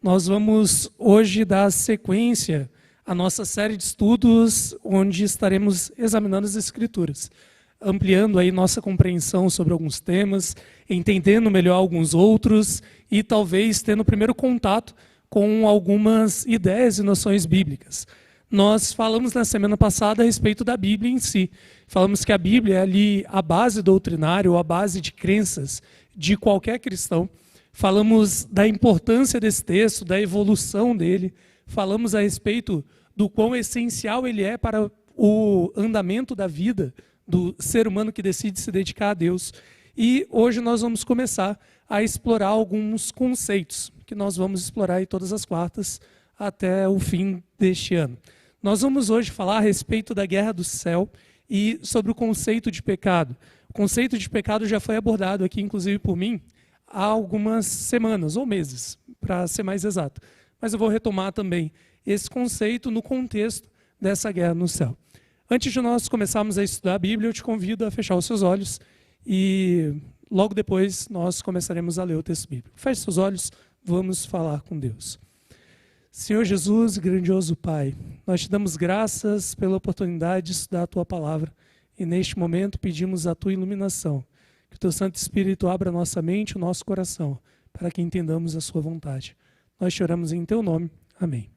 Nós vamos hoje dar sequência à nossa série de estudos, onde estaremos examinando as Escrituras, ampliando aí nossa compreensão sobre alguns temas, entendendo melhor alguns outros e talvez tendo o primeiro contato com algumas ideias e noções bíblicas. Nós falamos na semana passada a respeito da Bíblia em si. Falamos que a Bíblia é ali a base doutrinária ou a base de crenças de qualquer cristão. Falamos da importância desse texto, da evolução dele. Falamos a respeito do quão essencial ele é para o andamento da vida do ser humano que decide se dedicar a Deus. E hoje nós vamos começar a explorar alguns conceitos que nós vamos explorar aí todas as quartas até o fim deste ano. Nós vamos hoje falar a respeito da guerra do céu e sobre o conceito de pecado. O conceito de pecado já foi abordado aqui, inclusive por mim, há algumas semanas ou meses, para ser mais exato. Mas eu vou retomar também esse conceito no contexto dessa guerra no céu. Antes de nós começarmos a estudar a Bíblia, eu te convido a fechar os seus olhos e logo depois nós começaremos a ler o texto bíblico. Feche seus olhos, vamos falar com Deus. Senhor Jesus, grandioso Pai, nós te damos graças pela oportunidade de estudar a Tua Palavra e neste momento pedimos a Tua iluminação, que o Teu Santo Espírito abra a nossa mente e o nosso coração para que entendamos a Sua vontade. Nós te oramos em Teu nome. Amém.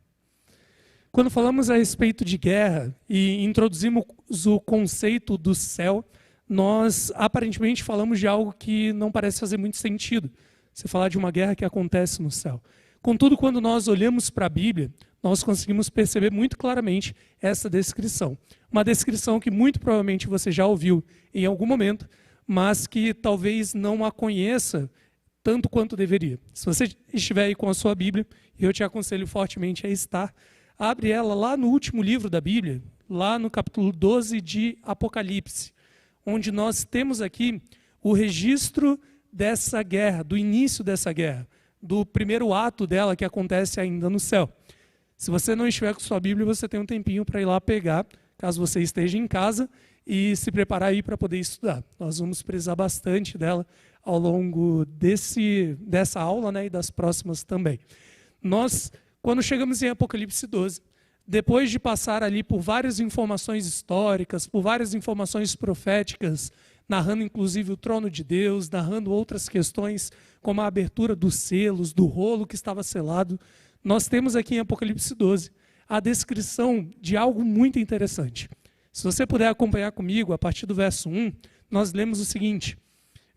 Quando falamos a respeito de guerra e introduzimos o conceito do céu, nós aparentemente falamos de algo que não parece fazer muito sentido. Você falar de uma guerra que acontece no céu. Contudo, quando nós olhamos para a Bíblia, nós conseguimos perceber muito claramente essa descrição. Uma descrição que muito provavelmente você já ouviu em algum momento, mas que talvez não a conheça tanto quanto deveria. Se você estiver aí com a sua Bíblia, eu te aconselho fortemente a estar, abre ela lá no último livro da Bíblia, lá no capítulo 12 de Apocalipse, onde nós temos aqui o registro dessa guerra, do início dessa guerra, do primeiro ato dela que acontece ainda no céu. Se você não estiver com sua Bíblia, você tem um tempinho para ir lá pegar, caso você esteja em casa, e se preparar aí para poder estudar. Nós vamos precisar bastante dela ao longo dessa aula, né, e das próximas também. Nós, quando chegamos em Apocalipse 12, depois de passar ali por várias informações históricas, por várias informações proféticas, narrando inclusive o trono de Deus, narrando outras questões como a abertura dos selos, do rolo que estava selado, nós temos aqui em Apocalipse 12 a descrição de algo muito interessante. Se você puder acompanhar comigo, a partir do verso 1, nós lemos o seguinte: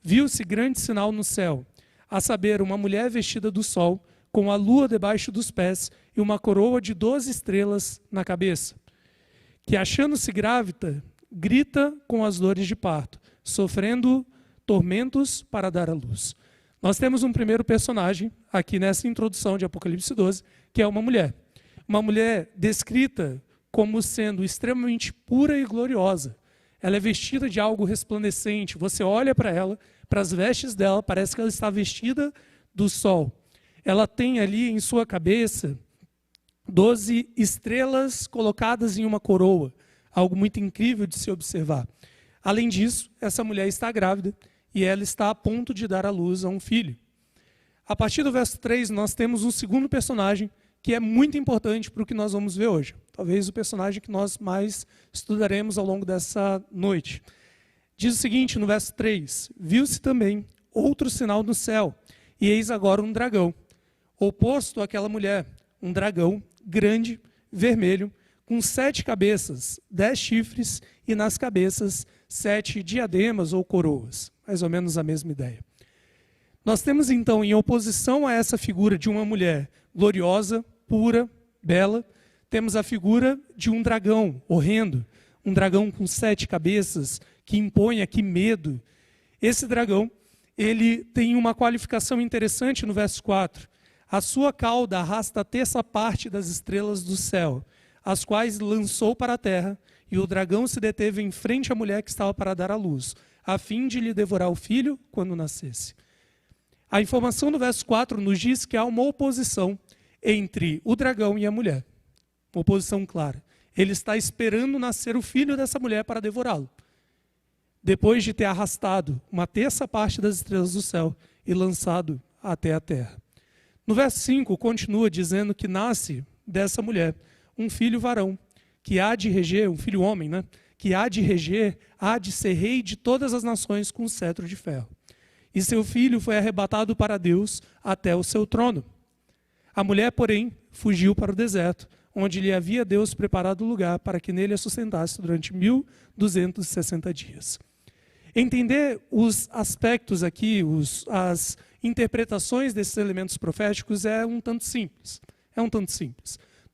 viu-se grande sinal no céu, a saber, uma mulher vestida do sol, com a lua debaixo dos pés e uma coroa de 12 estrelas na cabeça, que achando-se grávida, grita com as dores de parto, sofrendo tormentos para dar à luz. Nós temos um primeiro personagem aqui nessa introdução de Apocalipse 12, que é uma mulher. Uma mulher descrita como sendo extremamente pura e gloriosa. Ela é vestida de algo resplandecente. Você olha para ela, para as vestes dela, parece que ela está vestida do sol. Ela tem ali em sua cabeça 12 estrelas colocadas em uma coroa. Algo muito incrível de se observar. Além disso, essa mulher está grávida e ela está a ponto de dar à luz a um filho. A partir do verso 3, nós temos um segundo personagem que é muito importante para o que nós vamos ver hoje. Talvez o personagem que nós mais estudaremos ao longo dessa noite. Diz o seguinte no verso 3: viu-se também outro sinal no céu, e eis agora um dragão, oposto àquela mulher, um dragão grande, vermelho, com 7 cabeças, 10 chifres, e nas cabeças 7 diademas ou coroas. Mais ou menos a mesma ideia. Nós temos então, em oposição a essa figura de uma mulher gloriosa, pura, bela, temos a figura de um dragão horrendo, um dragão com 7 cabeças, que impõe aqui medo. Esse dragão, ele tem uma qualificação interessante no verso 4. A sua cauda arrasta a terça parte das estrelas do céu, as quais lançou para a terra, e o dragão se deteve em frente à mulher que estava para dar à luz, a fim de lhe devorar o filho quando nascesse. A informação do verso 4 nos diz que há uma oposição entre o dragão e a mulher. Uma oposição clara. Ele está esperando nascer o filho dessa mulher para devorá-lo. Depois de ter arrastado uma terça parte das estrelas do céu e lançado até a terra. No verso 5, continua dizendo que nasce dessa mulher um filho varão, que há de reger, um filho homem, né? Que há de reger, há de ser rei de todas as nações com cetro de ferro. E seu filho foi arrebatado para Deus até o seu trono. A mulher, porém, fugiu para o deserto, onde lhe havia Deus preparado lugar para que nele a sustentasse durante 1260 dias. Entender os aspectos aqui, as interpretações desses elementos proféticos é um tanto simples.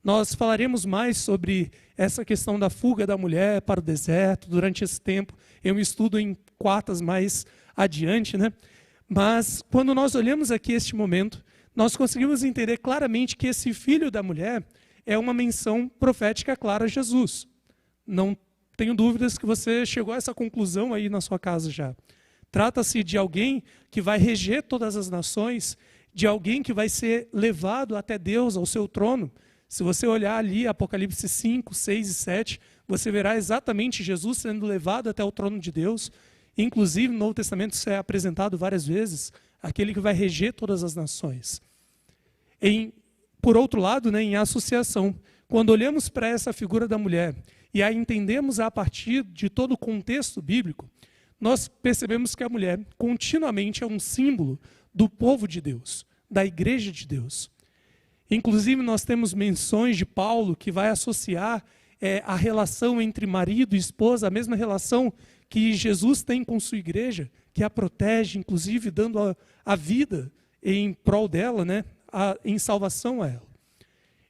Nós falaremos mais sobre essa questão da fuga da mulher para o deserto durante esse tempo. Eu estudo em quartas mais adiante, né? Mas quando nós olhamos aqui este momento, nós conseguimos entender claramente que esse filho da mulher é uma menção profética clara a Jesus. Não tenho dúvidas que você chegou a essa conclusão aí na sua casa já. Trata-se de alguém que vai reger todas as nações, de alguém que vai ser levado até Deus, ao seu trono. Se você olhar ali Apocalipse 5, 6 e 7, você verá exatamente Jesus sendo levado até o trono de Deus. Inclusive, no Novo Testamento isso é apresentado várias vezes, aquele que vai reger todas as nações. Por outro lado, né, em associação, quando olhamos para essa figura da mulher e a entendemos a partir de todo o contexto bíblico, nós percebemos que a mulher continuamente é um símbolo do povo de Deus, da igreja de Deus. Inclusive, nós temos menções de Paulo que vai associar a relação entre marido e esposa, a mesma relação que Jesus tem com sua igreja, que a protege, inclusive dando a vida em prol dela, né, em salvação a ela.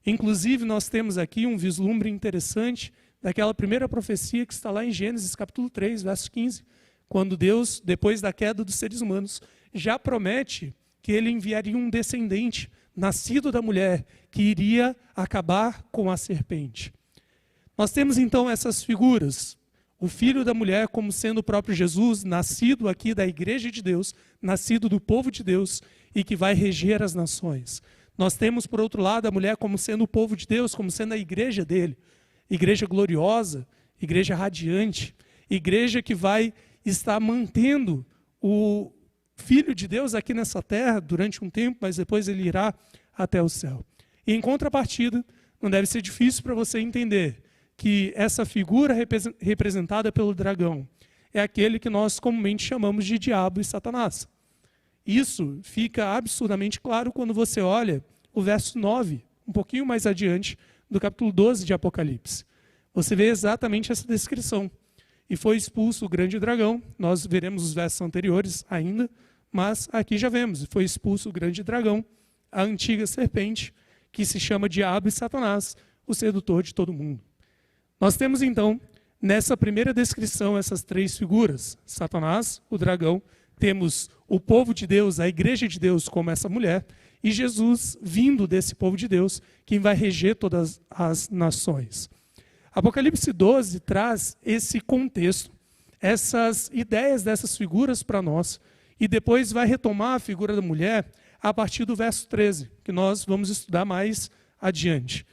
Inclusive, nós temos aqui um vislumbre interessante daquela primeira profecia que está lá em Gênesis capítulo 3, verso 15, quando Deus, depois da queda dos seres humanos, já promete que ele enviaria um descendente, nascido da mulher, que iria acabar com a serpente. Nós temos então essas figuras, o filho da mulher como sendo o próprio Jesus, nascido aqui da igreja de Deus, nascido do povo de Deus e que vai reger as nações. Nós temos, por outro lado, a mulher como sendo o povo de Deus, como sendo a igreja dele, igreja gloriosa, igreja radiante, igreja que vai estar mantendo o Filho de Deus aqui nessa terra durante um tempo, mas depois ele irá até o céu. E em contrapartida, não deve ser difícil para você entender que essa figura representada pelo dragão é aquele que nós comumente chamamos de diabo e Satanás. Isso fica absurdamente claro quando você olha o verso 9, um pouquinho mais adiante do capítulo 12 de Apocalipse. Você vê exatamente essa descrição. E foi expulso o grande dragão, nós veremos os versos anteriores ainda, mas aqui já vemos, foi expulso o grande dragão, a antiga serpente, que se chama Diabo e Satanás, o sedutor de todo mundo. Nós temos então, nessa primeira descrição, essas três figuras, Satanás, o dragão, temos o povo de Deus, a igreja de Deus como essa mulher, e Jesus vindo desse povo de Deus, quem vai reger todas as nações. Apocalipse 12 traz esse contexto, essas ideias dessas figuras para nós, e depois vai retomar a figura da mulher a partir do verso 13, que nós vamos estudar mais adiante.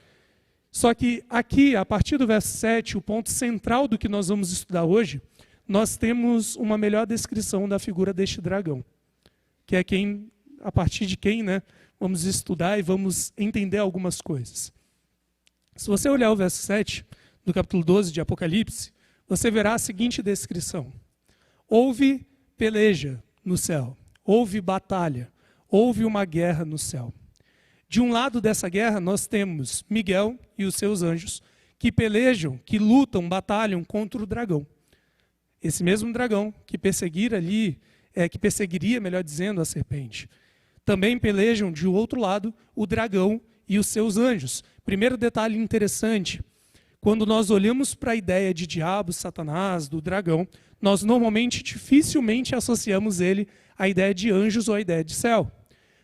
Só que aqui, a partir do verso 7, o ponto central do que nós vamos estudar hoje, nós temos uma melhor descrição da figura deste dragão, que é quem, a partir de quem, né, vamos estudar e vamos entender algumas coisas. Se você olhar o verso 7, do capítulo 12 de Apocalipse, você verá a seguinte descrição. Houve peleja no céu, houve batalha, houve uma guerra no céu. De um lado dessa guerra, nós temos Miguel e os seus anjos, que pelejam, que lutam, batalham contra o dragão. Esse mesmo dragão que perseguiria, melhor dizendo, a serpente. Também pelejam, de outro lado, o dragão e os seus anjos. Primeiro detalhe interessante, quando nós olhamos para a ideia de diabo, Satanás, do dragão, nós normalmente dificilmente associamos ele à ideia de anjos ou à ideia de céu.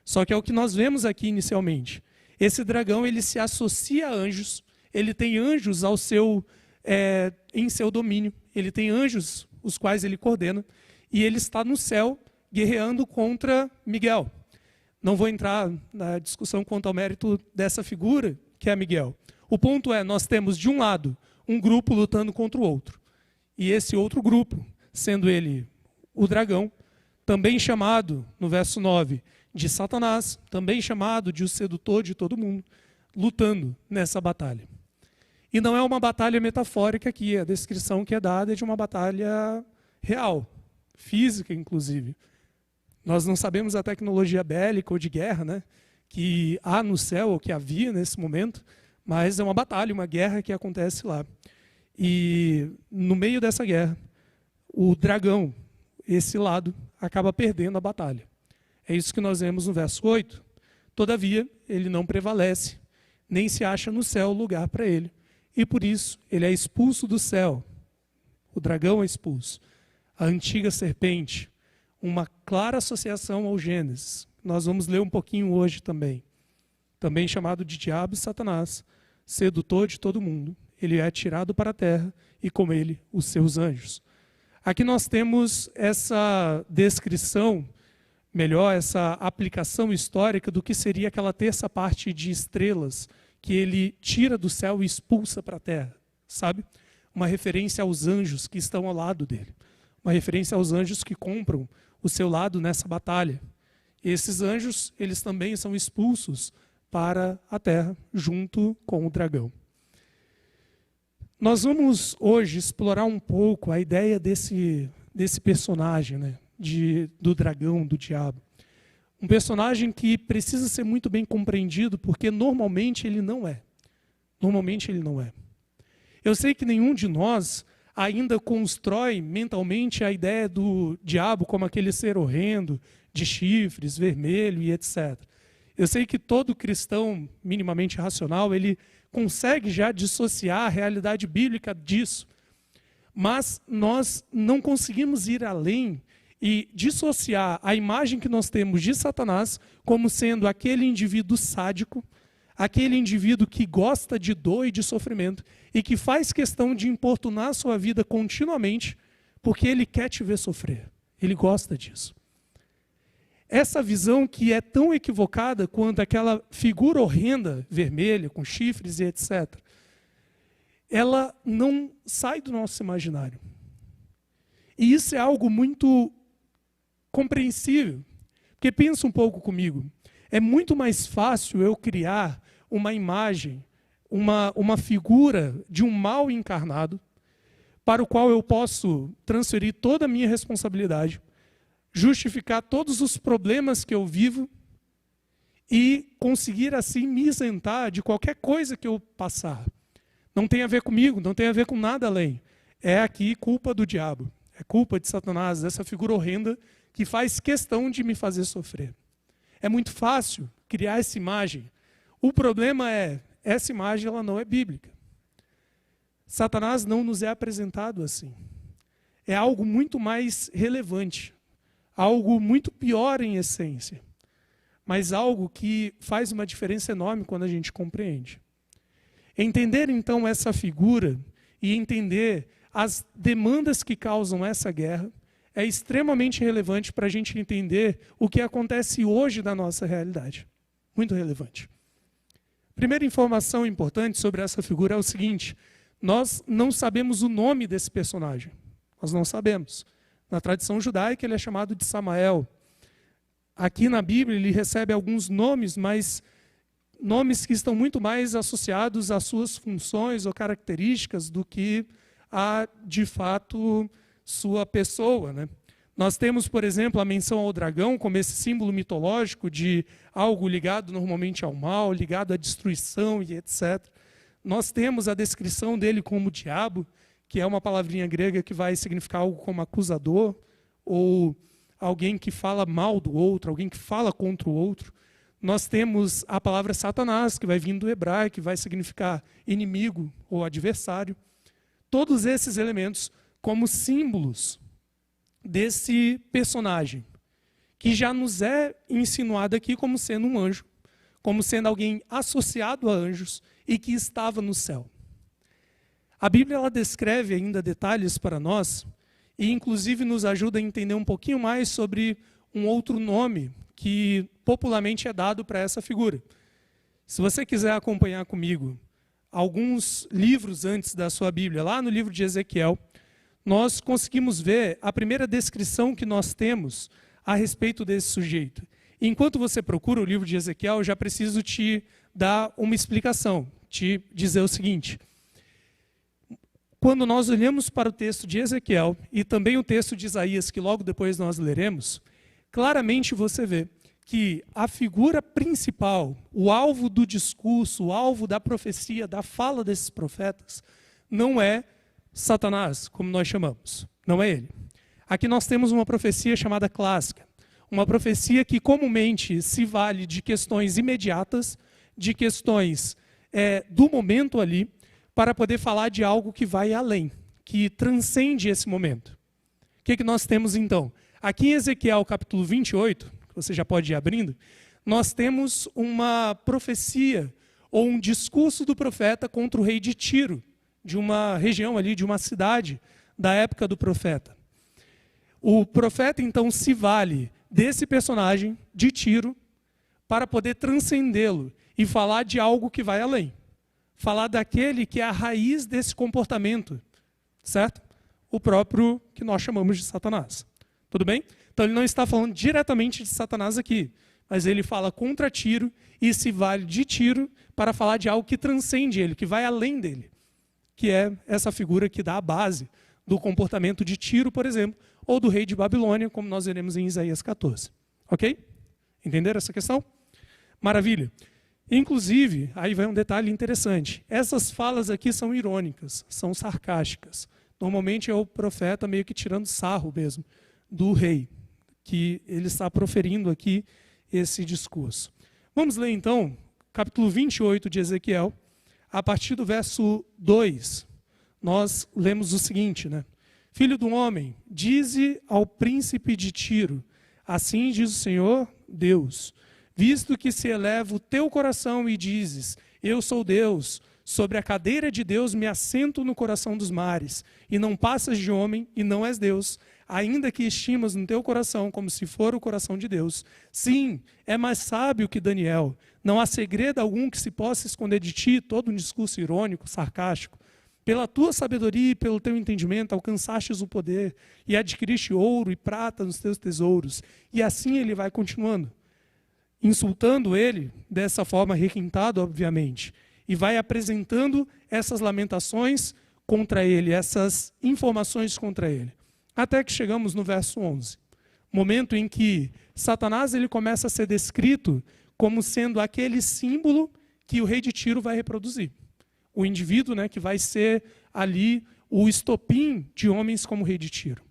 Só que é o que nós vemos aqui inicialmente. Esse dragão ele se associa a anjos, ele tem anjos em seu domínio, ele tem anjos os quais ele coordena, e ele está no céu guerreando contra Miguel. Não vou entrar na discussão quanto ao mérito dessa figura, que é Miguel. O ponto é, nós temos de um lado um grupo lutando contra o outro. E esse outro grupo, sendo ele o dragão, também chamado, no verso 9, de Satanás, também chamado de o sedutor de todo mundo, lutando nessa batalha. E não é uma batalha metafórica aqui, a descrição que é dada é de uma batalha real, física inclusive. Nós não sabemos a tecnologia bélica ou de guerra, né, que há no céu, ou que havia nesse momento, mas é uma batalha, uma guerra que acontece lá. E no meio dessa guerra, o dragão, esse lado, acaba perdendo a batalha. É isso que nós vemos no verso 8. Todavia, ele não prevalece, nem se acha no céu lugar para ele. E por isso, ele é expulso do céu. O dragão é expulso. A antiga serpente, uma clara associação ao Gênesis. Nós vamos ler um pouquinho hoje também. Também chamado de diabo e Satanás, sedutor de todo mundo. Ele é tirado para a terra e com ele os seus anjos. Aqui nós temos essa descrição, melhor, essa aplicação histórica do que seria aquela terça parte de estrelas que ele tira do céu e expulsa para a terra, sabe? Uma referência aos anjos que estão ao lado dele. Uma referência aos anjos que compram o seu lado nessa batalha. E esses anjos, eles também são expulsos para a terra, junto com o dragão. Nós vamos hoje explorar um pouco a ideia desse personagem, né? Do dragão, do diabo. Um personagem que precisa ser muito bem compreendido, porque normalmente ele não é. Normalmente ele não é. Eu sei que nenhum de nós ainda constrói mentalmente a ideia do diabo como aquele ser horrendo, de chifres, vermelho e etc. Eu sei que todo cristão minimamente racional, ele consegue já dissociar a realidade bíblica disso. Mas nós não conseguimos ir além e dissociar a imagem que nós temos de Satanás como sendo aquele indivíduo sádico, aquele indivíduo que gosta de dor e de sofrimento e que faz questão de importunar a sua vida continuamente porque ele quer te ver sofrer. Ele gosta disso. Essa visão que é tão equivocada quanto aquela figura horrenda, vermelha, com chifres e etc., ela não sai do nosso imaginário. E isso é algo muito compreensível. Porque pensa um pouco comigo. É muito mais fácil eu criar uma imagem, uma figura de um mal encarnado, para o qual eu posso transferir toda a minha responsabilidade, justificar todos os problemas que eu vivo e conseguir assim me isentar de qualquer coisa que eu passar. Não tem a ver comigo, não tem a ver com nada além. É aqui culpa do diabo, é culpa de Satanás, dessa figura horrenda que faz questão de me fazer sofrer. É muito fácil criar essa imagem. O problema é, essa imagem ela não é bíblica. Satanás não nos é apresentado assim. É algo muito mais relevante. Algo muito pior em essência, mas algo que faz uma diferença enorme quando a gente compreende. Entender, então, essa figura e entender as demandas que causam essa guerra é extremamente relevante para a gente entender o que acontece hoje na nossa realidade. Muito relevante. Primeira informação importante sobre essa figura é o seguinte: nós não sabemos o nome desse personagem. Nós não sabemos. Na tradição judaica, ele é chamado de Samael. Aqui na Bíblia, ele recebe alguns nomes, mas nomes que estão muito mais associados às suas funções ou características do que a, de fato, sua pessoa, né? Nós temos, por exemplo, a menção ao dragão como esse símbolo mitológico de algo ligado normalmente ao mal, ligado à destruição e etc. Nós temos a descrição dele como diabo, que é uma palavrinha grega que vai significar algo como acusador, ou alguém que fala mal do outro, alguém que fala contra o outro. Nós temos a palavra Satanás, que vai vir do hebraico, que vai significar inimigo ou adversário. Todos esses elementos como símbolos desse personagem, que já nos é insinuado aqui como sendo um anjo, como sendo alguém associado a anjos e que estava no céu. A Bíblia ela descreve ainda detalhes para nós e inclusive nos ajuda a entender um pouquinho mais sobre um outro nome que popularmente é dado para essa figura. Se você quiser acompanhar comigo alguns livros antes da sua Bíblia, lá no livro de Ezequiel, nós conseguimos ver a primeira descrição que nós temos a respeito desse sujeito. Enquanto você procura o livro de Ezequiel, eu já preciso te dar uma explicação, te dizer o seguinte. Quando nós olhamos para o texto de Ezequiel e também o texto de Isaías, que logo depois nós leremos, claramente você vê que a figura principal, o alvo do discurso, o alvo da profecia, da fala desses profetas, não é Satanás, como nós chamamos. Não é ele. Aqui nós temos uma profecia chamada clássica. Uma profecia que comumente se vale de questões imediatas, de questões do momento ali, para poder falar de algo que vai além, que transcende esse momento. O que nós temos então? Aqui em Ezequiel capítulo 28, que você já pode ir abrindo, nós temos uma profecia, ou um discurso do profeta contra o rei de Tiro, de uma região ali, de uma cidade da época do profeta. O profeta então se vale desse personagem de Tiro para poder transcendê-lo e falar de algo que vai além. Falar daquele que é a raiz desse comportamento, certo? O próprio que nós chamamos de Satanás. Tudo bem? Então ele não está falando diretamente de Satanás aqui, mas ele fala contra Tiro e se vale de Tiro para falar de algo que transcende ele, que vai além dele, que é essa figura que dá a base do comportamento de Tiro, por exemplo, ou do rei de Babilônia, como nós veremos em Isaías 14. Ok? Entenderam essa questão? Maravilha. Inclusive, aí vai um detalhe interessante. Essas falas aqui são irônicas, são sarcásticas. Normalmente é o profeta meio que tirando sarro mesmo do rei, que ele está proferindo aqui esse discurso. Vamos ler então, capítulo 28 de Ezequiel, a partir do verso 2. Nós lemos o seguinte, né? Filho do homem, dize ao príncipe de Tiro, assim diz o Senhor Deus, visto que se eleva o teu coração e dizes, eu sou Deus, sobre a cadeira de Deus me assento no coração dos mares, e não passas de homem e não és Deus, ainda que estimas no teu coração como se for o coração de Deus. Sim, é mais sábio que Daniel, não há segredo algum que se possa esconder de ti, todo um discurso irônico, sarcástico. Pela tua sabedoria e pelo teu entendimento alcançastes o poder e adquiriste ouro e prata nos teus tesouros. E assim ele vai continuando, insultando ele, dessa forma requintado, obviamente, e vai apresentando essas lamentações contra ele, essas informações contra ele. Até que chegamos no verso 11, momento em que Satanás ele começa a ser descrito como sendo aquele símbolo que o rei de Tiro vai reproduzir. O indivíduo, né, que vai ser ali o estopim de homens como o rei de Tiro.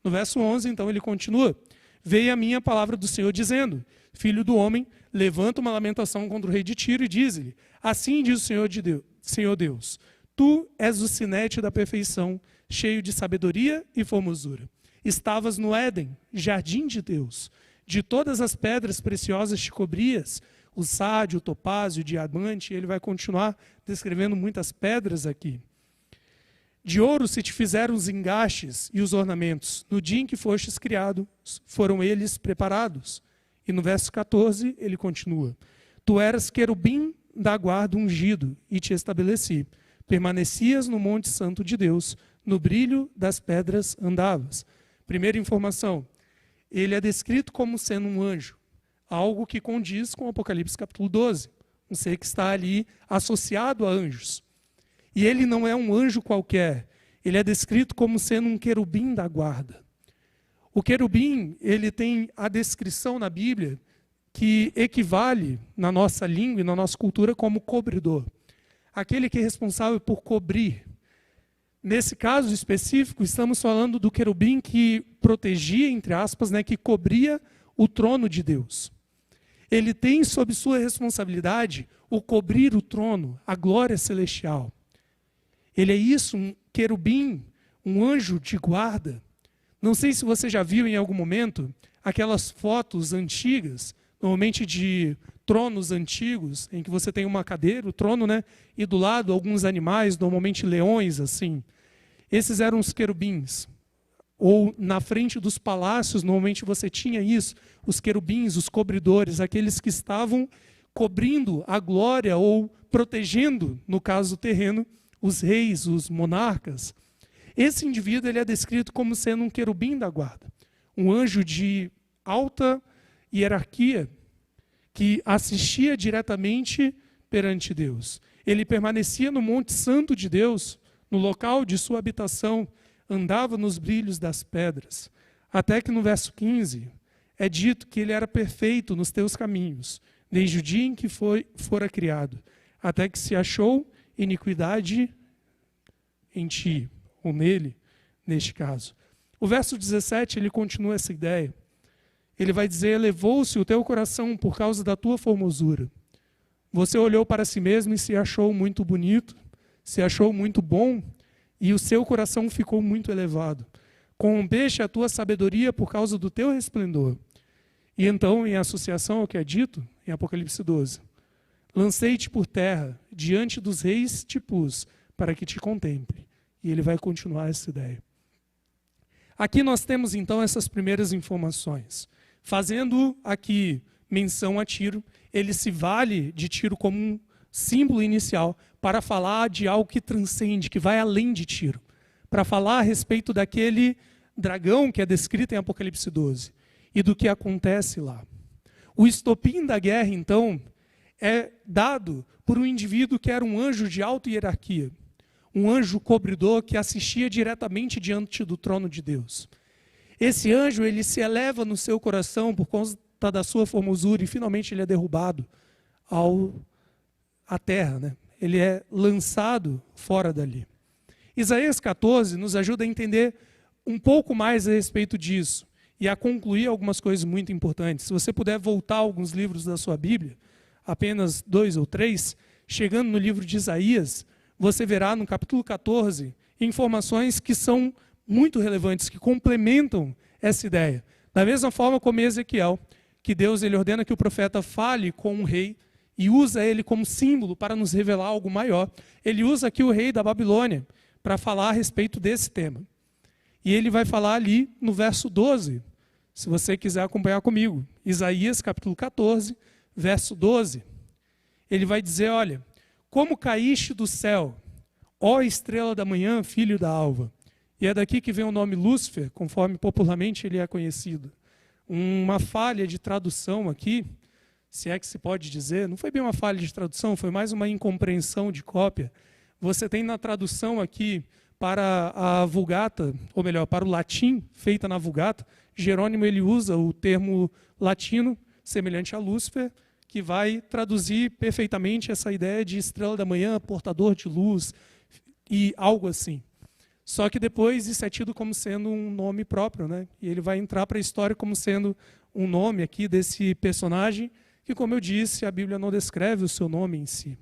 No verso 11, então, ele continua. Veio a minha palavra do Senhor dizendo, filho do homem, levanta uma lamentação contra o rei de Tiro e diz-lhe, assim diz o Senhor Deus, tu és o sinete da perfeição, cheio de sabedoria e formosura. Estavas no Éden, jardim de Deus. De todas as pedras preciosas te cobrias, o sádio, o topázio, o diamante, ele vai continuar descrevendo muitas pedras aqui. De ouro se te fizeram os engastes e os ornamentos. No dia em que fostes criado, foram eles preparados. E no verso 14, ele continua. Tu eras querubim da guarda ungido, e te estabeleci. Permanecias no monte santo de Deus, no brilho das pedras andavas. Primeira informação, ele é descrito como sendo um anjo. Algo que condiz com Apocalipse capítulo 12. Um ser que está ali associado a anjos. E ele não é um anjo qualquer. Ele é descrito como sendo um querubim da guarda. O querubim, ele tem a descrição na Bíblia que equivale na nossa língua e na nossa cultura como cobridor. Aquele que é responsável por cobrir. Nesse caso específico, estamos falando do querubim que protegia, entre aspas, né, que cobria o trono de Deus. Ele tem sob sua responsabilidade o cobrir o trono, a glória celestial. Ele é isso, um querubim, um anjo de guarda. Não sei se você já viu em algum momento aquelas fotos antigas, normalmente de tronos antigos, em que você tem uma cadeira, o trono, né, e do lado alguns animais, normalmente leões, assim. Esses eram os querubins. Ou na frente dos palácios, normalmente você tinha isso, os querubins, os cobridores, aqueles que estavam cobrindo a glória ou protegendo, no caso terreno, os reis, os monarcas. Esse indivíduo ele é descrito como sendo um querubim da guarda, um anjo de alta hierarquia que assistia diretamente perante Deus. Ele permanecia no Monte Santo de Deus, no local de sua habitação, andava nos brilhos das pedras. Até que no verso 15 é dito que ele era perfeito nos teus caminhos, desde o dia em que fora criado, até que se achou iniquidade em ti, ou nele, neste caso. O verso 17, ele continua essa ideia. Ele vai dizer: elevou-se o teu coração por causa da tua formosura. Você olhou para si mesmo e se achou muito bonito, se achou muito bom, e o seu coração ficou muito elevado. Corrompeste a tua sabedoria por causa do teu resplendor. E então, em associação ao que é dito, em Apocalipse 12, lancei-te por terra, diante dos reis te pus, para que te contemple. E ele vai continuar essa ideia. Aqui nós temos então essas primeiras informações. Fazendo aqui menção a Tiro, ele se vale de Tiro como um símbolo inicial para falar de algo que transcende, que vai além de Tiro. Para falar a respeito daquele dragão que é descrito em Apocalipse 12 e do que acontece lá. O estopim da guerra, então, é dado por um indivíduo que era um anjo de alta hierarquia, um anjo cobridor que assistia diretamente diante do trono de Deus. Esse anjo, ele se eleva no seu coração por conta da sua formosura e finalmente ele é derrubado à terra, né? Ele é lançado fora dali. Isaías 14 nos ajuda a entender um pouco mais a respeito disso e a concluir algumas coisas muito importantes. Se você puder voltar a alguns livros da sua Bíblia, apenas 2 ou 3, chegando no livro de Isaías, você verá no capítulo 14 informações que são muito relevantes, que complementam essa ideia. Da mesma forma como Ezequiel, que Deus ele ordena que o profeta fale com um rei e usa ele como símbolo para nos revelar algo maior. Ele usa aqui o rei da Babilônia para falar a respeito desse tema. E ele vai falar ali no verso 12, se você quiser acompanhar comigo. Isaías capítulo 14, verso 12. Ele vai dizer: olha, como caíste do céu, ó estrela da manhã, filho da alva. E é daqui que vem o nome Lúcifer, conforme popularmente ele é conhecido. Uma falha de tradução aqui, se é que se pode dizer, não foi bem uma falha de tradução, foi mais uma incompreensão de cópia. Você tem na tradução aqui para a Vulgata, ou melhor, para o latim, feita na Vulgata, Jerônimo ele usa o termo latino, semelhante a Lúcifer, que vai traduzir perfeitamente essa ideia de estrela da manhã, portador de luz, e algo assim. Só que depois isso é tido como sendo um nome próprio, né? E ele vai entrar para a história como sendo um nome aqui desse personagem, que, como eu disse, a Bíblia não descreve o seu nome em si.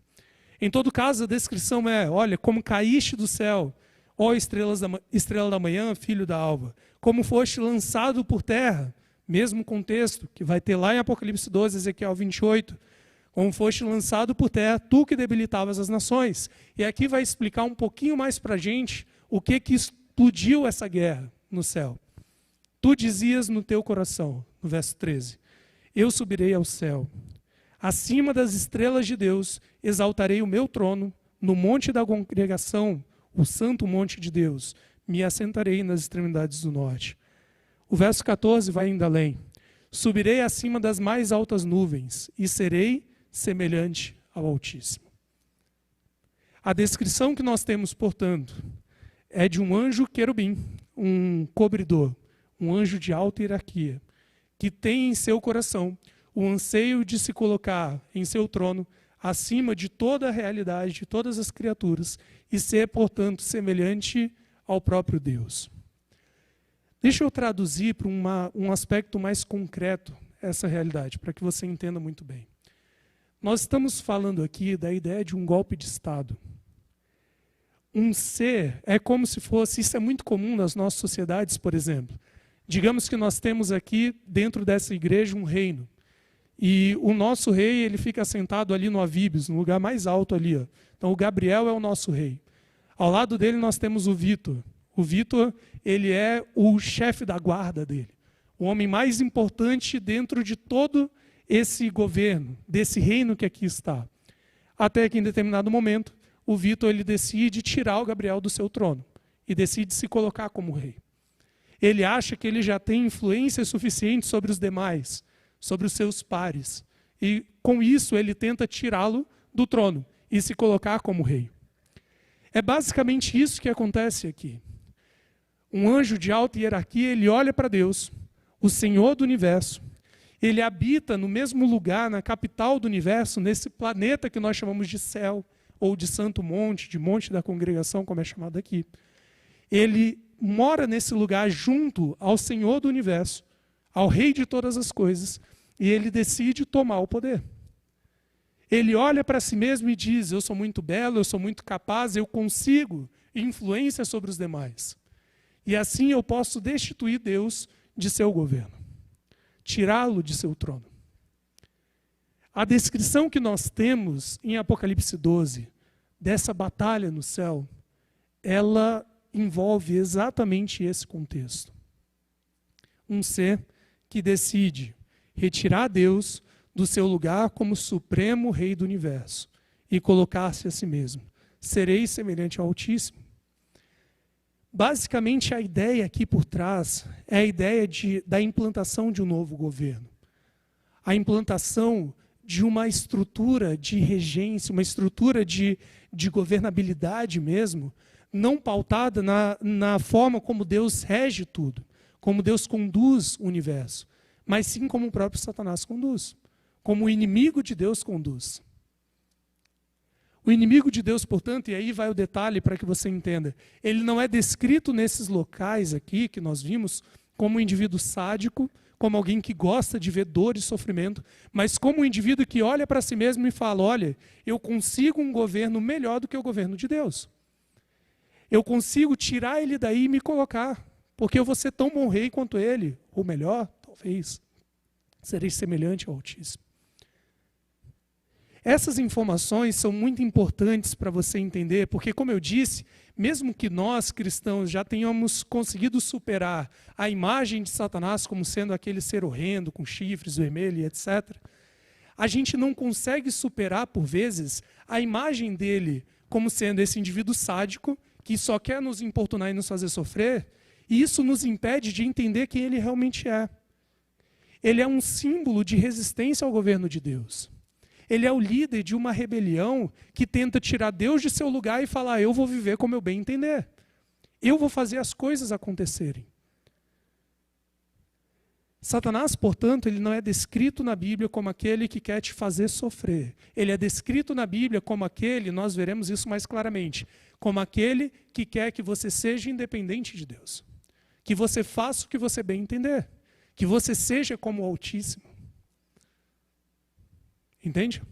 Em todo caso, a descrição é: olha, como caíste do céu, ó estrela da manhã, filho da alva, como foste lançado por terra, mesmo contexto que vai ter lá em Apocalipse 12, Ezequiel 28, como foste lançado por terra, tu que debilitavas as nações. E aqui vai explicar um pouquinho mais para a gente o que explodiu essa guerra no céu. Tu dizias no teu coração, no verso 13, eu subirei ao céu, acima das estrelas de Deus, exaltarei o meu trono, no monte da congregação, o santo monte de Deus, me assentarei nas extremidades do norte. O verso 14 vai ainda além. Subirei acima das mais altas nuvens e serei semelhante ao Altíssimo. A descrição que nós temos, portanto, é de um anjo querubim, um cobridor, um anjo de alta hierarquia, que tem em seu coração o anseio de se colocar em seu trono acima de toda a realidade, de todas as criaturas, e ser, portanto, semelhante ao próprio Deus. Deixa eu traduzir para um aspecto mais concreto essa realidade, para que você entenda muito bem. Nós estamos falando aqui da ideia de um golpe de Estado. Um ser é como se fosse, isso é muito comum nas nossas sociedades, por exemplo. Digamos que nós temos aqui, dentro dessa igreja, um reino. E o nosso rei, ele fica sentado ali no Avíbios, no lugar mais alto ali. Ó. Então, o Gabriel é o nosso rei. Ao lado dele, nós temos o Vitor. O Vitor, ele é o chefe da guarda dele. O homem mais importante dentro de todo esse governo, desse reino que aqui está. Até que, em determinado momento, o Vitor ele decide tirar o Gabriel do seu trono e decide se colocar como rei. Ele acha que ele já tem influência suficiente sobre os demais, sobre os seus pares. E com isso ele tenta tirá-lo do trono e se colocar como rei. É basicamente isso que acontece aqui. Um anjo de alta hierarquia, ele olha para Deus, o Senhor do universo. Ele habita no mesmo lugar, na capital do universo, nesse planeta que nós chamamos de céu, ou de Santo Monte, de Monte da Congregação, como é chamado aqui. Ele mora nesse lugar junto ao Senhor do universo, ao Rei de todas as coisas, e ele decide tomar o poder. Ele olha para si mesmo e diz: eu sou muito belo, eu sou muito capaz, eu consigo influência sobre os demais. E assim eu posso destituir Deus de seu governo, tirá-lo de seu trono. A descrição que nós temos em Apocalipse 12, dessa batalha no céu, ela envolve exatamente esse contexto. Um ser que decide retirar Deus do seu lugar como supremo rei do universo e colocar-se a si mesmo. Serei semelhante ao Altíssimo. Basicamente, a ideia aqui por trás é a ideia da implantação de um novo governo. A implantação de uma estrutura de regência, uma estrutura de governabilidade mesmo, não pautada na forma como Deus rege tudo, como Deus conduz o universo, mas sim como o próprio Satanás conduz, como o inimigo de Deus conduz. O inimigo de Deus, portanto, e aí vai o detalhe para que você entenda, ele não é descrito nesses locais aqui que nós vimos como um indivíduo sádico, como alguém que gosta de ver dor e sofrimento, mas como um indivíduo que olha para si mesmo e fala: olha, eu consigo um governo melhor do que o governo de Deus. Eu consigo tirar ele daí e me colocar, porque eu vou ser tão bom rei quanto ele, ou melhor, talvez, serei semelhante ao Altíssimo. Essas informações são muito importantes para você entender, porque, como eu disse, mesmo que nós, cristãos, já tenhamos conseguido superar a imagem de Satanás como sendo aquele ser horrendo, com chifres vermelhos, etc., a gente não consegue superar, por vezes, a imagem dele como sendo esse indivíduo sádico, que só quer nos importunar e nos fazer sofrer, e isso nos impede de entender quem ele realmente é. Ele é um símbolo de resistência ao governo de Deus. Ele é o líder de uma rebelião que tenta tirar Deus de seu lugar e falar: eu vou viver como eu bem entender. Eu vou fazer as coisas acontecerem. Satanás, portanto, ele não é descrito na Bíblia como aquele que quer te fazer sofrer. Ele é descrito na Bíblia como aquele, nós veremos isso mais claramente, como aquele que quer que você seja independente de Deus. Que você faça o que você bem entender. Que você seja como o Altíssimo. Entende?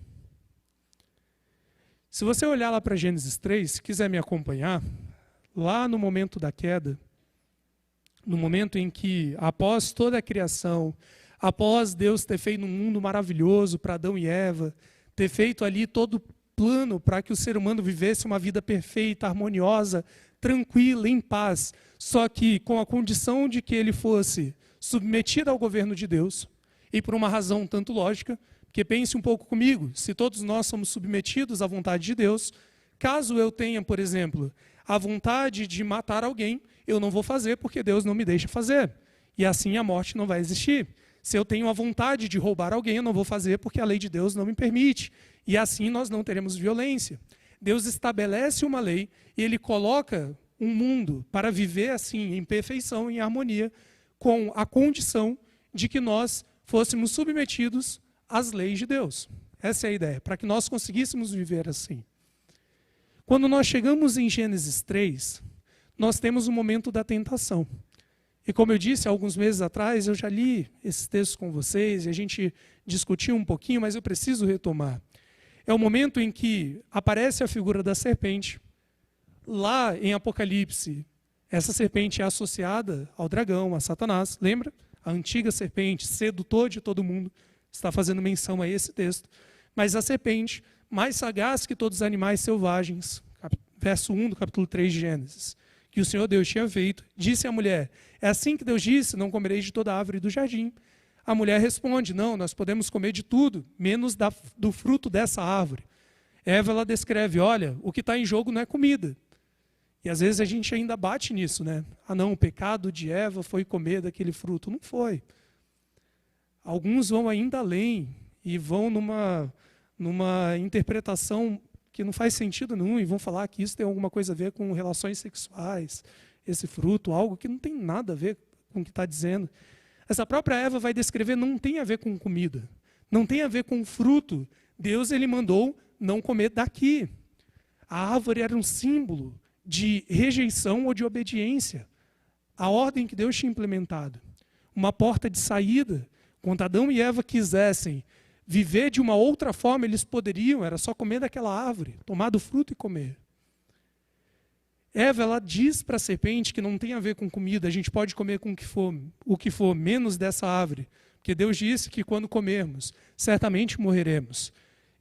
Se você olhar lá para Gênesis 3, se quiser me acompanhar, lá no momento da queda, no momento em que, após toda a criação, após Deus ter feito um mundo maravilhoso para Adão e Eva, ter feito ali todo o plano para que o ser humano vivesse uma vida perfeita, harmoniosa, tranquila, em paz, só que com a condição de que ele fosse submetido ao governo de Deus, e por uma razão tanto lógica, porque pense um pouco comigo, se todos nós somos submetidos à vontade de Deus, caso eu tenha, por exemplo, a vontade de matar alguém, eu não vou fazer porque Deus não me deixa fazer. E assim a morte não vai existir. Se eu tenho a vontade de roubar alguém, eu não vou fazer porque a lei de Deus não me permite. E assim nós não teremos violência. Deus estabelece uma lei e Ele coloca um mundo para viver assim, em perfeição, em harmonia, com a condição de que nós fôssemos submetidos às leis de Deus. Essa é a ideia, para que nós conseguíssemos viver assim. Quando nós chegamos em Gênesis 3, nós temos o momento da tentação. E como eu disse, alguns meses atrás, eu já li esses textos com vocês, e a gente discutiu um pouquinho, mas eu preciso retomar. É o momento em que aparece a figura da serpente. Lá em Apocalipse, essa serpente é associada ao dragão, a Satanás. Lembra? A antiga serpente, sedutor de todo mundo, está fazendo menção a esse texto. Mas a serpente, mais sagaz que todos os animais selvagens, verso 1 do capítulo 3 de Gênesis, que o Senhor Deus tinha feito, disse à mulher: é assim que Deus disse, não comereis de toda árvore do jardim. A mulher responde: não, nós podemos comer de tudo, menos do fruto dessa árvore. Eva, ela descreve: olha, o que está em jogo não é comida. E às vezes a gente ainda bate nisso, né? Ah não, o pecado de Eva foi comer daquele fruto. Não foi. Alguns vão ainda além e vão numa interpretação que não faz sentido nenhum e vão falar que isso tem alguma coisa a ver com relações sexuais, esse fruto, algo que não tem nada a ver com o que está dizendo. Essa própria Eva vai descrever, não tem a ver com comida, não tem a ver com fruto. Deus ele mandou não comer daqui. A árvore era um símbolo de rejeição ou de obediência à ordem que Deus tinha implementado. Uma porta de saída. Quando Adão e Eva quisessem viver de uma outra forma, eles poderiam, era só comer daquela árvore, tomar do fruto e comer. Eva, ela diz para a serpente que não tem a ver com comida, a gente pode comer com o que for, menos dessa árvore, porque Deus disse que quando comermos, certamente morreremos.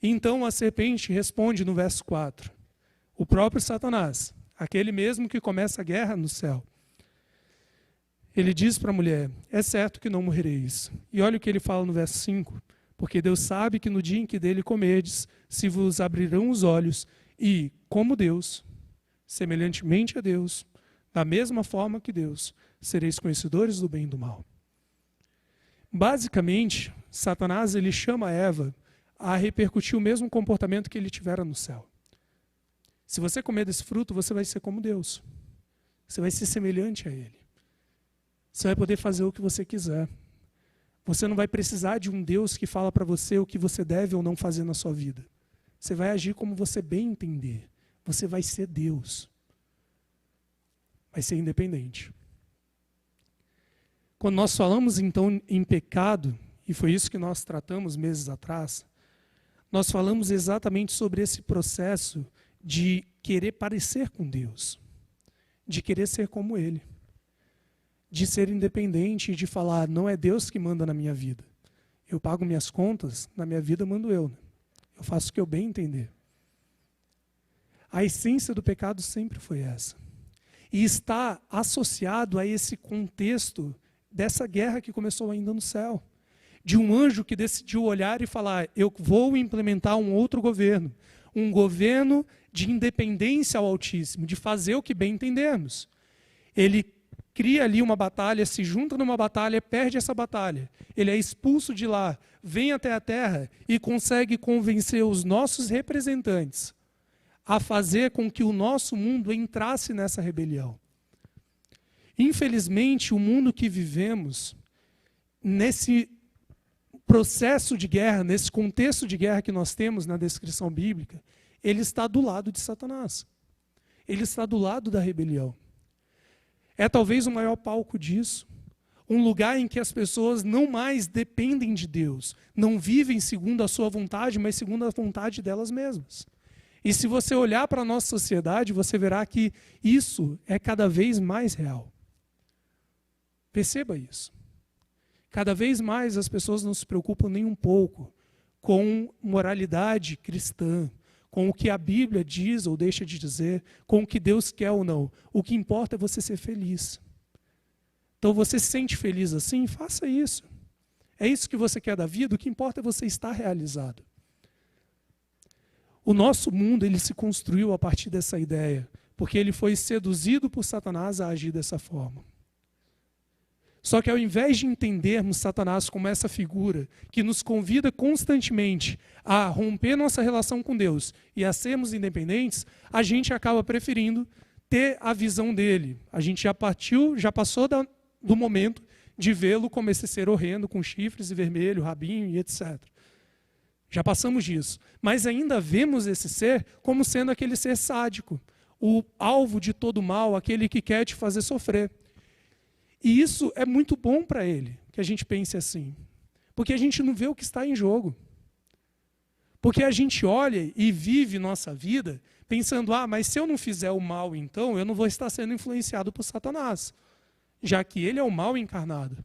E então a serpente responde no verso 4, o próprio Satanás, aquele mesmo que começa a guerra no céu. Ele diz para a mulher, é certo que não morrereis. E olha o que ele fala no verso 5, porque Deus sabe que no dia em que dele comerdes, se vos abrirão os olhos, e, como Deus, semelhantemente a Deus, da mesma forma que Deus, sereis conhecedores do bem e do mal. Basicamente, Satanás ele chama Eva a repercutir o mesmo comportamento que ele tivera no céu. Se você comer desse fruto, você vai ser como Deus. Você vai ser semelhante a Ele. Você vai poder fazer o que você quiser. Você não vai precisar de um Deus que fala para você o que você deve ou não fazer na sua vida. Você vai agir como você bem entender. Você vai ser Deus. Vai ser independente. Quando nós falamos então em pecado, e foi isso que nós tratamos meses atrás, nós falamos exatamente sobre esse processo de querer parecer com Deus, de querer ser como Ele, de ser independente e de falar, não é Deus que manda na minha vida. Eu pago minhas contas, na minha vida mando eu. Eu faço o que eu bem entender. A essência do pecado sempre foi essa. E está associado a esse contexto dessa guerra que começou ainda no céu. De um anjo que decidiu olhar e falar, eu vou implementar um outro governo. Um governo de independência ao Altíssimo, de fazer o que bem entendermos. Ele cria ali uma batalha, se junta numa batalha, perde essa batalha. Ele é expulso de lá, vem até a terra e consegue convencer os nossos representantes a fazer com que o nosso mundo entrasse nessa rebelião. Infelizmente, o mundo que vivemos, nesse processo de guerra, nesse contexto de guerra que nós temos na descrição bíblica, ele está do lado de Satanás. Ele está do lado da rebelião. É talvez o maior palco disso. Um lugar em que as pessoas não mais dependem de Deus, não vivem segundo a sua vontade, mas segundo a vontade delas mesmas. E se você olhar para a nossa sociedade, você verá que isso é cada vez mais real. Perceba isso. Cada vez mais as pessoas não se preocupam nem um pouco com moralidade cristã, com o que a Bíblia diz ou deixa de dizer, com o que Deus quer ou não. O que importa é você ser feliz. Então você se sente feliz assim? Faça isso. É isso que você quer da vida? O que importa é você estar realizado. O nosso mundo ele se construiu a partir dessa ideia, porque ele foi seduzido por Satanás a agir dessa forma. Só que ao invés de entendermos Satanás como essa figura que nos convida constantemente a romper nossa relação com Deus e a sermos independentes, a gente acaba preferindo ter a visão dele. A gente já passou do momento de vê-lo como esse ser horrendo, com chifres e vermelho, rabinho e etc. Já passamos disso. Mas ainda vemos esse ser como sendo aquele ser sádico, o alvo de todo mal, aquele que quer te fazer sofrer. E isso é muito bom para ele, que a gente pense assim. Porque a gente não vê o que está em jogo. Porque a gente olha e vive nossa vida pensando, mas se eu não fizer o mal, então eu não vou estar sendo influenciado por Satanás, já que ele é o mal encarnado.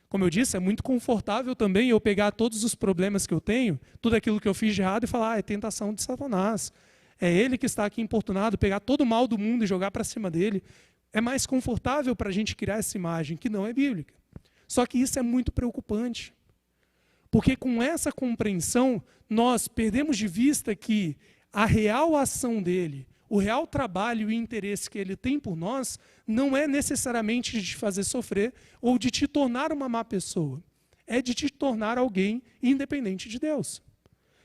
Como eu disse, é muito confortável também eu pegar todos os problemas que eu tenho, tudo aquilo que eu fiz de errado e falar, é tentação de Satanás. É ele que está aqui importunado, pegar todo o mal do mundo e jogar para cima dele. É mais confortável para a gente criar essa imagem que não é bíblica. Só que isso é muito preocupante. Porque com essa compreensão, nós perdemos de vista que a real ação dele, o real trabalho e interesse que ele tem por nós, não é necessariamente de te fazer sofrer ou de te tornar uma má pessoa. é de te tornar alguém independente de Deus.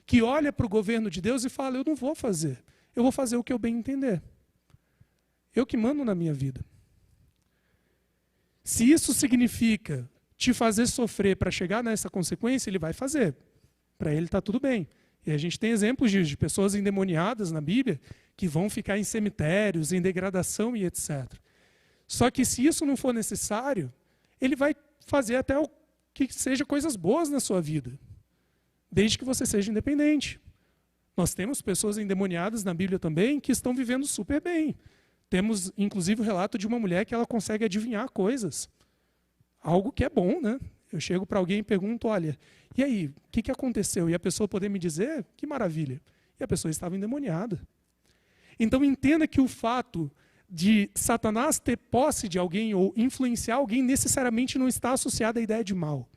Que olha para o governo de Deus e fala, eu não vou fazer. Eu vou fazer o que eu bem entender. Eu que mando na minha vida. Se isso significa te fazer sofrer para chegar nessa consequência, ele vai fazer. Para ele está tudo bem. E a gente tem exemplos de pessoas endemoniadas na Bíblia que vão ficar em cemitérios, em degradação e etc. Só que se isso não for necessário, ele vai fazer até o que seja coisas boas na sua vida, desde que você seja independente. Nós temos pessoas endemoniadas na Bíblia também que estão vivendo super bem. Temos, inclusive, o relato de uma mulher que ela consegue adivinhar coisas. Algo que é bom, né? Eu chego para alguém e pergunto, olha, e aí, o que aconteceu? E a pessoa poder me dizer, que maravilha. E a pessoa estava endemoniada. Então entenda que o fato de Satanás ter posse de alguém ou influenciar alguém necessariamente não está associado à ideia de mal.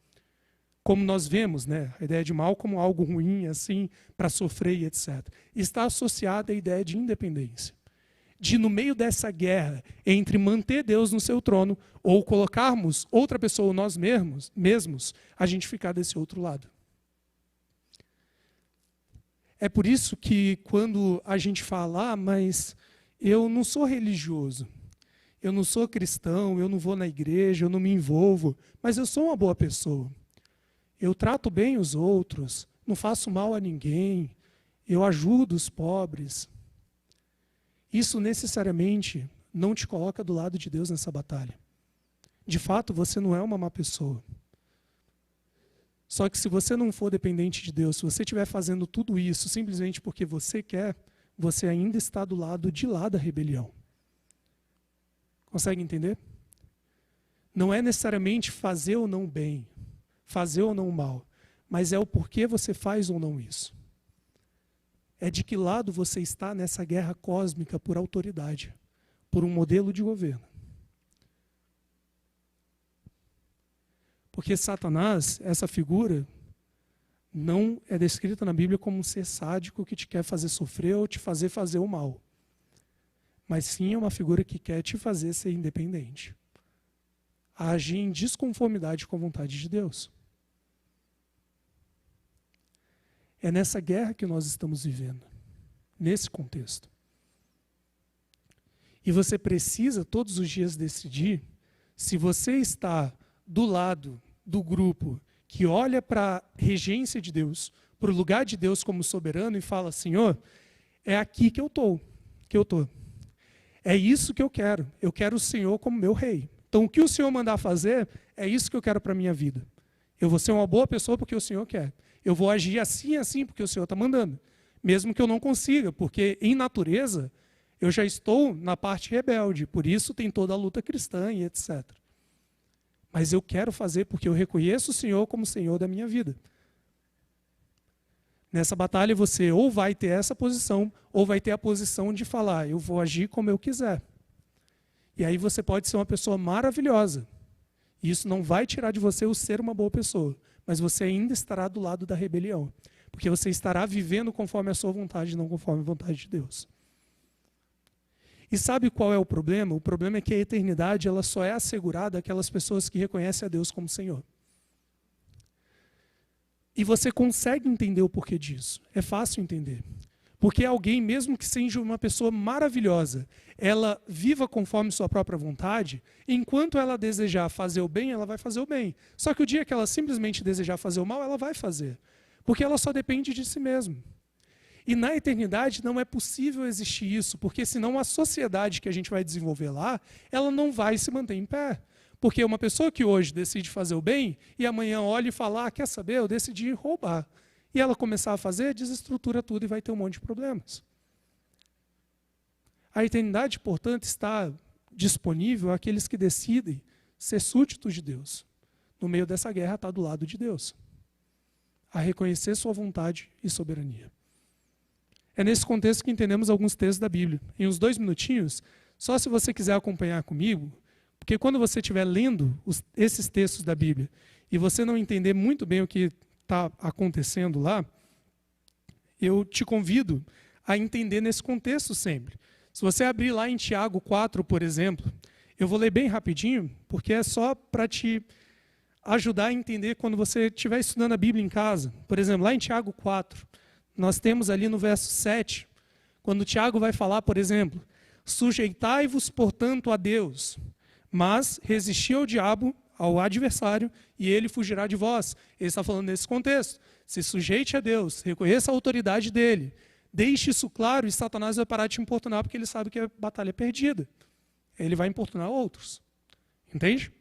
Como nós vemos, né? A ideia de mal como algo ruim, assim, para sofrer e etc. Está associada à ideia de independência. De, no meio dessa guerra entre manter Deus no seu trono ou colocarmos outra pessoa ou nós mesmos, a gente ficar desse outro lado. É por isso que quando a gente fala, mas eu não sou religioso, eu não sou cristão, eu não vou na igreja, eu não me envolvo, mas eu sou uma boa pessoa. Eu trato bem os outros, não faço mal a ninguém, eu ajudo os pobres. Isso necessariamente não te coloca do lado de Deus nessa batalha. De fato, você não é uma má pessoa. Só que se você não for dependente de Deus, se você estiver fazendo tudo isso simplesmente porque você quer, você ainda está do lado de lá da rebelião. Consegue entender? Não é necessariamente fazer ou não bem, fazer ou não mal, mas é o porquê você faz ou não isso. É de que lado você está nessa guerra cósmica por autoridade, por um modelo de governo. Porque Satanás, essa figura, não é descrita na Bíblia como um ser sádico que te quer fazer sofrer ou te fazer o mal. Mas sim é uma figura que quer te fazer ser independente. A agir em desconformidade com a vontade de Deus. É nessa guerra que nós estamos vivendo, nesse contexto. E você precisa todos os dias decidir se você está do lado do grupo que olha para a regência de Deus, para o lugar de Deus como soberano e fala, Senhor, é aqui que eu estou. É isso que eu quero o Senhor como meu rei. Então o que o Senhor mandar fazer, é isso que eu quero para a minha vida. Eu vou ser uma boa pessoa porque o Senhor quer. Eu vou agir assim e assim porque o Senhor está mandando. Mesmo que eu não consiga, porque em natureza eu já estou na parte rebelde. Por isso tem toda a luta cristã e etc. Mas eu quero fazer porque eu reconheço o Senhor como Senhor da minha vida. Nessa batalha você ou vai ter essa posição, ou vai ter a posição de falar, eu vou agir como eu quiser. E aí você pode ser uma pessoa maravilhosa. E isso não vai tirar de você o ser uma boa pessoa. Mas você ainda estará do lado da rebelião. Porque você estará vivendo conforme a sua vontade, não conforme a vontade de Deus. E sabe qual é o problema? O problema é que a eternidade ela só é assegurada àquelas pessoas que reconhecem a Deus como Senhor. E você consegue entender o porquê disso. É fácil entender. Porque alguém, mesmo que seja uma pessoa maravilhosa, ela viva conforme sua própria vontade, enquanto ela desejar fazer o bem, ela vai fazer o bem. Só que o dia que ela simplesmente desejar fazer o mal, ela vai fazer. Porque ela só depende de si mesma. E na eternidade não é possível existir isso, porque senão a sociedade que a gente vai desenvolver lá, ela não vai se manter em pé. Porque uma pessoa que hoje decide fazer o bem, e amanhã olha e fala, quer saber, eu decidi roubar. E ela começar a fazer, desestrutura tudo e vai ter um monte de problemas. A eternidade, portanto, está disponível àqueles que decidem ser súditos de Deus. No meio dessa guerra está do lado de Deus. A reconhecer sua vontade e soberania. É nesse contexto que entendemos alguns textos da Bíblia. Em uns 2 minutinhos, só se você quiser acompanhar comigo, porque quando você estiver lendo esses textos da Bíblia e você não entender muito bem o que está acontecendo lá, eu te convido a entender nesse contexto sempre. Se você abrir lá em Tiago 4, por exemplo, eu vou ler bem rapidinho, porque é só para te ajudar a entender quando você estiver estudando a Bíblia em casa. Por exemplo, lá em Tiago 4, nós temos ali no verso 7, quando Tiago vai falar, por exemplo, sujeitai-vos, portanto, a Deus, mas resisti ao diabo, ao adversário, e ele fugirá de vós. Ele está falando nesse contexto. Se sujeite a Deus, reconheça a autoridade dele, deixe isso claro e Satanás vai parar de te importunar porque ele sabe que a batalha é perdida. Ele vai importunar outros. Entende?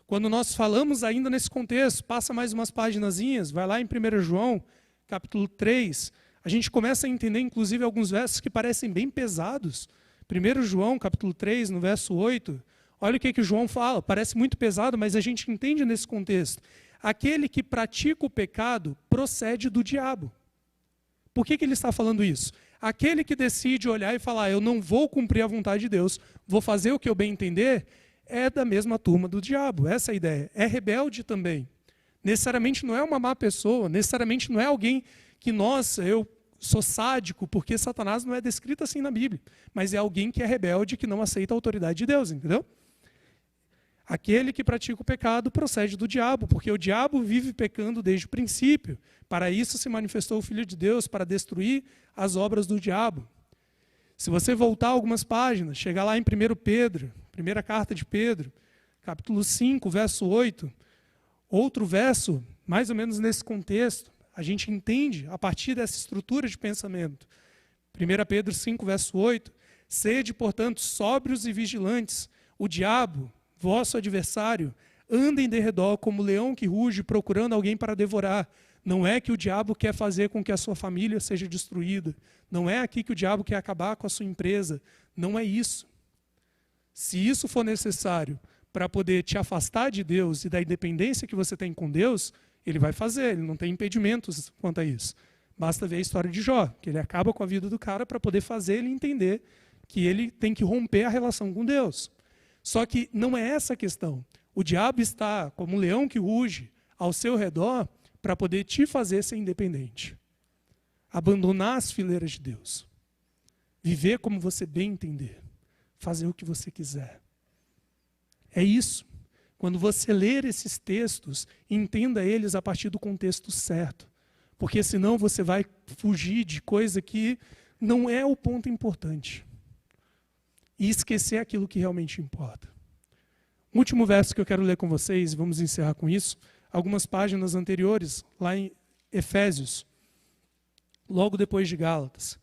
Quando nós falamos ainda nesse contexto, passa mais umas paginazinhas, vai lá em 1 João, capítulo 3, a gente começa a entender, inclusive, alguns versos que parecem bem pesados. 1 João, capítulo 3, no verso 8, olha o que João fala, parece muito pesado, mas a gente entende nesse contexto. Aquele que pratica o pecado procede do diabo. Por que ele está falando isso? Aquele que decide olhar e falar, eu não vou cumprir a vontade de Deus, vou fazer o que eu bem entender, é da mesma turma do diabo, essa é a ideia. É rebelde também. Necessariamente não é uma má pessoa, necessariamente não é alguém que, nossa, eu sou sádico, porque Satanás não é descrito assim na Bíblia, mas é alguém que é rebelde, que não aceita a autoridade de Deus, entendeu? Aquele que pratica o pecado procede do diabo, porque o diabo vive pecando desde o princípio. Para isso se manifestou o Filho de Deus, para destruir as obras do diabo. Se você voltar algumas páginas, chegar lá em 1 Pedro, primeira carta de Pedro, capítulo 5, verso 8, outro verso, mais ou menos nesse contexto, a gente entende a partir dessa estrutura de pensamento. 1 Pedro 5, verso 8, sede, portanto, sóbrios e vigilantes. O diabo, vosso adversário, anda em derredor como leão que ruge, procurando alguém para devorar. Não é que o diabo quer fazer com que a sua família seja destruída. Não é aqui que o diabo quer acabar com a sua empresa. Não é isso. Se isso for necessário para poder te afastar de Deus e da independência que você tem com Deus, ele vai fazer, ele não tem impedimentos quanto a isso. Basta ver a história de Jó, que ele acaba com a vida do cara para poder fazer ele entender que ele tem que romper a relação com Deus. Só que não é essa a questão. O diabo está como um leão que ruge ao seu redor para poder te fazer ser independente. Abandonar as fileiras de Deus. Viver como você bem entender. Fazer o que você quiser. É isso. Quando você ler esses textos, entenda eles a partir do contexto certo. Porque senão você vai fugir de coisa que não é o ponto importante. E esquecer aquilo que realmente importa. O último verso que eu quero ler com vocês, vamos encerrar com isso, algumas páginas anteriores, lá em Efésios, logo depois de Gálatas.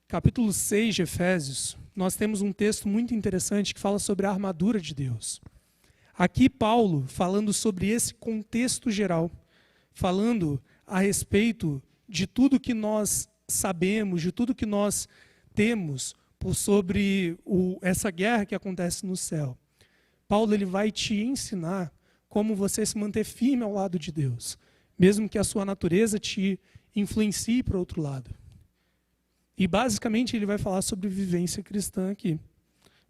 Capítulo 6 de Efésios, nós temos um texto muito interessante que fala sobre a armadura de Deus. Aqui Paulo, falando sobre esse contexto geral, falando a respeito de tudo que nós sabemos, de tudo que nós temos sobre essa guerra que acontece no céu. Paulo ele vai te ensinar como você se manter firme ao lado de Deus, mesmo que a sua natureza te influencie para o outro lado. E basicamente ele vai falar sobre vivência cristã aqui.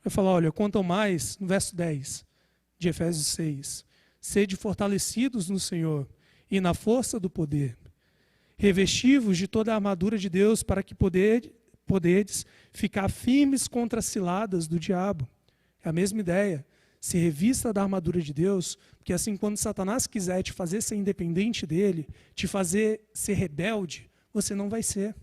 Vai falar, olha, quanto ao mais, no verso 10 de Efésios 6, sede fortalecidos no Senhor e na força do poder, revesti-vos de toda a armadura de Deus para que poderes ficar firmes contra as ciladas do diabo. É a mesma ideia. Se revista da armadura de Deus, porque assim, quando Satanás quiser te fazer ser independente dele, te fazer ser rebelde, você não vai ser.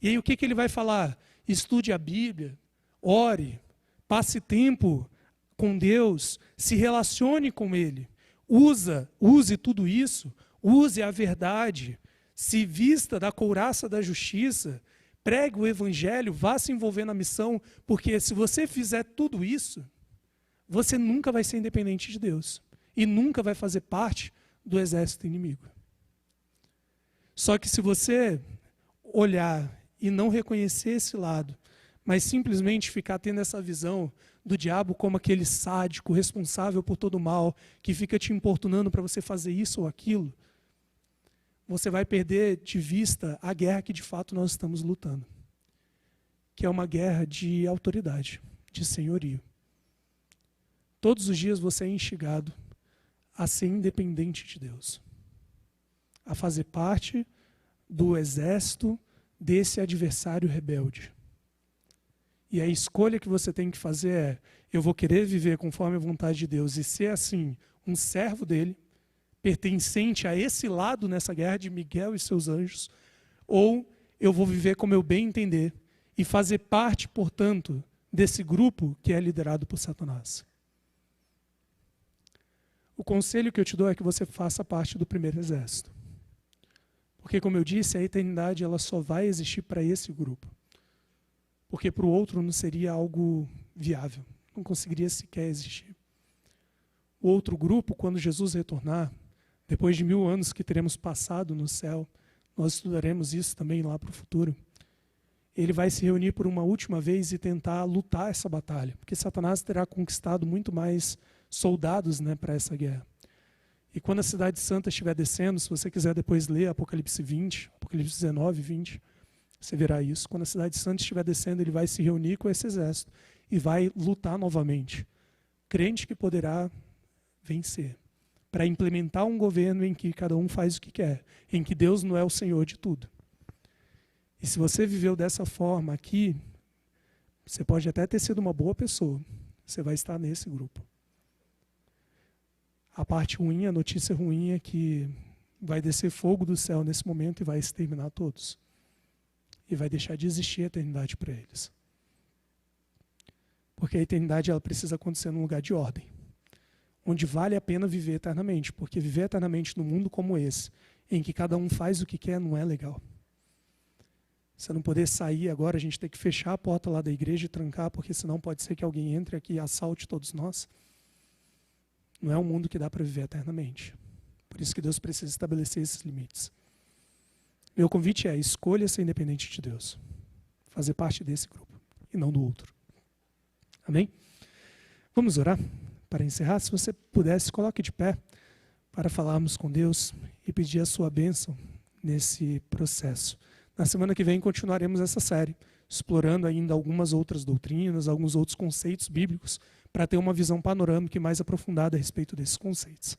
E aí o que ele vai falar? Estude a Bíblia, ore, passe tempo com Deus, se relacione com Ele. Use tudo isso, use a verdade, se vista da couraça da justiça, pregue o Evangelho, vá se envolver na missão, porque se você fizer tudo isso, você nunca vai ser independente de Deus e nunca vai fazer parte do exército inimigo. Só que se você olhar e não reconhecer esse lado, mas simplesmente ficar tendo essa visão do diabo como aquele sádico, responsável por todo o mal, que fica te importunando para você fazer isso ou aquilo, você vai perder de vista a guerra que de fato nós estamos lutando, que é uma guerra de autoridade, de senhorio. Todos os dias você é instigado a ser independente de Deus, a fazer parte do exército desse adversário rebelde. E a escolha que você tem que fazer é, eu vou querer viver conforme a vontade de Deus e ser assim um servo dele, pertencente a esse lado nessa guerra de Miguel e seus anjos, ou eu vou viver como eu bem entender e fazer parte, portanto, desse grupo que é liderado por Satanás. O conselho que eu te dou é que você faça parte do primeiro exército. Porque, como eu disse, a eternidade ela só vai existir para esse grupo. Porque para o outro não seria algo viável, não conseguiria sequer existir. O outro grupo, quando Jesus retornar, depois de 1000 anos que teremos passado no céu, nós estudaremos isso também lá para o futuro. Ele vai se reunir por uma última vez e tentar lutar essa batalha, porque Satanás terá conquistado muito mais soldados, né, para essa guerra. E quando a cidade santa estiver descendo, se você quiser depois ler Apocalipse 20, Apocalipse 19, 20, você verá isso. Quando a cidade santa estiver descendo, ele vai se reunir com esse exército e vai lutar novamente. Crente que poderá vencer, para implementar um governo em que cada um faz o que quer, em que Deus não é o Senhor de tudo. E se você viveu dessa forma aqui, você pode até ter sido uma boa pessoa, você vai estar nesse grupo. A parte ruim, a notícia ruim é que vai descer fogo do céu nesse momento e vai exterminar todos. E vai deixar de existir a eternidade para eles. Porque a eternidade ela precisa acontecer num lugar de ordem, onde vale a pena viver eternamente, porque viver eternamente num mundo como esse, em que cada um faz o que quer, não é legal. Você não poder sair agora, a gente tem que fechar a porta lá da igreja e trancar, porque senão pode ser que alguém entre aqui e assalte todos nós. Não é um mundo que dá para viver eternamente. Por isso que Deus precisa estabelecer esses limites. Meu convite é: escolha ser independente de Deus. Fazer parte desse grupo e não do outro. Amém? Vamos orar? Para encerrar, se você pudesse, coloque de pé para falarmos com Deus e pedir a sua bênção nesse processo. Na semana que vem continuaremos essa série, explorando ainda algumas outras doutrinas, alguns outros conceitos bíblicos, para ter uma visão panorâmica e mais aprofundada a respeito desses conceitos.